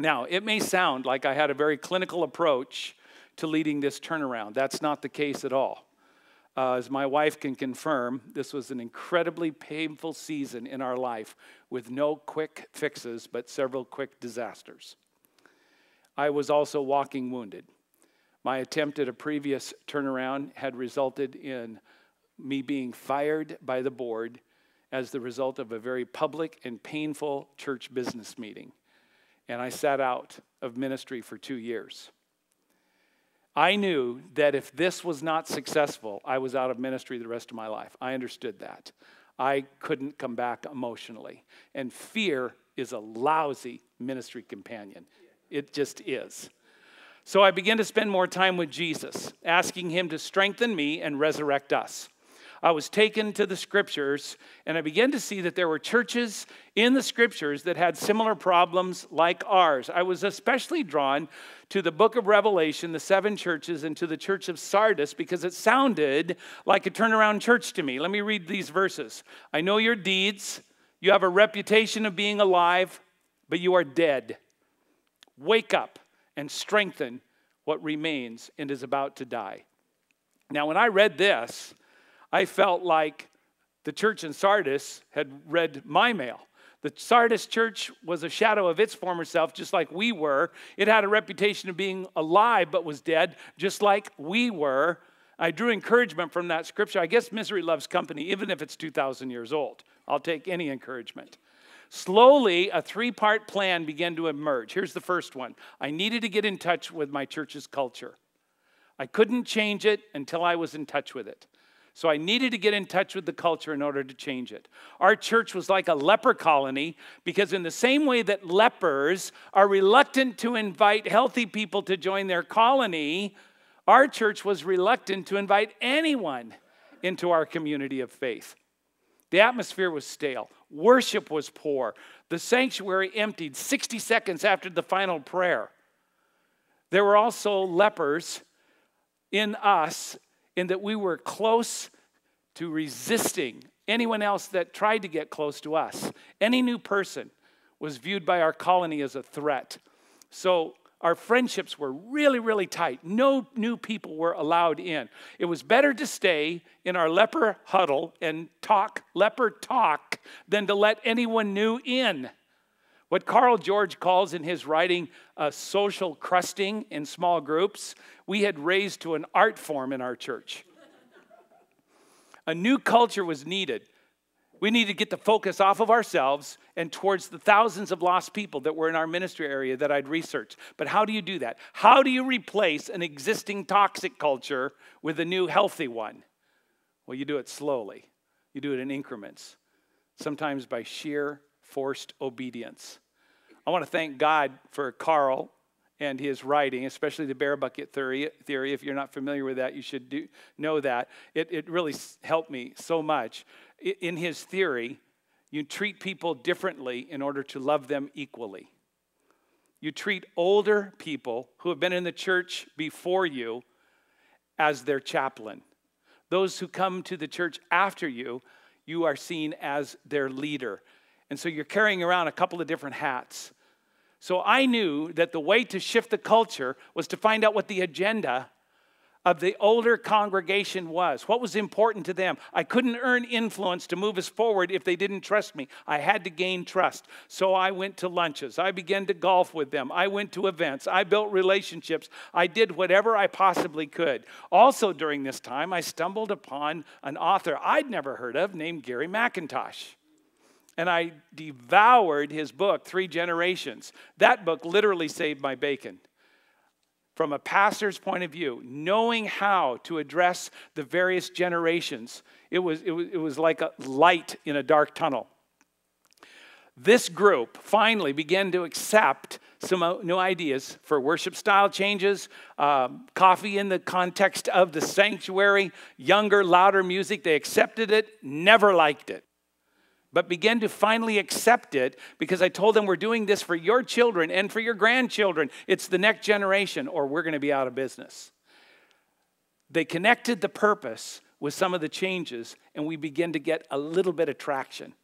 Now, it may sound like I had a very clinical approach to leading this turnaround. That's not the case at all. As my wife can confirm, this was an incredibly painful season in our life with no quick fixes, but several quick disasters. I was also walking wounded. My attempt at a previous turnaround had resulted in me being fired by the board as the result of a very public and painful church business meeting. And I sat out of ministry for 2 years. I knew that if this was not successful, I was out of ministry the rest of my life. I understood that. I couldn't come back emotionally. And fear is a lousy ministry companion. It just is. So I began to spend more time with Jesus, asking him to strengthen me and resurrect us. I was taken to the scriptures, and I began to see that there were churches in the scriptures that had similar problems like ours. I was especially drawn to the book of Revelation, the 7 churches, and to the church of Sardis because it sounded like a turnaround church to me. Let me read these verses. I know your deeds. You have a reputation of being alive, but you are dead. Wake up and strengthen what remains and is about to die. Now, when I read this, I felt like the church in Sardis had read my mail. The Sardis church was a shadow of its former self, just like we were. It had a reputation of being alive, but was dead, just like we were. I drew encouragement from that scripture. I guess misery loves company, even if it's 2,000 years old. I'll take any encouragement. Slowly, a 3-part plan began to emerge. Here's the first one. I needed to get in touch with my church's culture. I couldn't change it until I was in touch with it. So I needed to get in touch with the culture in order to change it. Our church was like a leper colony because in the same way that lepers are reluctant to invite healthy people to join their colony, our church was reluctant to invite anyone into our community of faith. The atmosphere was stale. Worship was poor. The sanctuary emptied 60 seconds after the final prayer. There were also lepers in us in that we were close to resisting anyone else that tried to get close to us. Any new person was viewed by our colony as a threat. So our friendships were really, really tight. No new people were allowed in. It was better to stay in our leper huddle and talk leper talk than to let anyone new in. What Carl George calls in his writing social crusting in small groups, we had raised to an art form in our church. A new culture was needed. We needed to get the focus off of ourselves and towards the thousands of lost people that were in our ministry area that I'd researched. But how do you do that? How do you replace an existing toxic culture with a new healthy one? Well, you do it slowly. You do it in increments, sometimes by sheer forced obedience. I want to thank God for Carl and his writing, especially the bear bucket theory. If you're not familiar with that, you should know that. It really helped me so much. In his theory, you treat people differently in order to love them equally. You treat older people who have been in the church before you as their chaplain. Those who come to the church after you, you are seen as their leader. And so you're carrying around a couple of different hats. So I knew that the way to shift the culture was to find out what the agenda of the older congregation was. What was important to them? I couldn't earn influence to move us forward if they didn't trust me. I had to gain trust. So I went to lunches. I began to golf with them. I went to events. I built relationships. I did whatever I possibly could. Also during this time, I stumbled upon an author I'd never heard of named Gary McIntosh. And I devoured his book, 3 Generations. That book literally saved my bacon. From a pastor's point of view, knowing how to address the various generations, it was like a light in a dark tunnel. This group finally began to accept some new ideas for worship style changes, coffee in the context of the sanctuary, younger, louder music. They accepted it, never liked it, but began to finally accept it because I told them we're doing this for your children and for your grandchildren. It's the next generation or we're going to be out of business. They connected the purpose with some of the changes and we began to get a little bit of traction.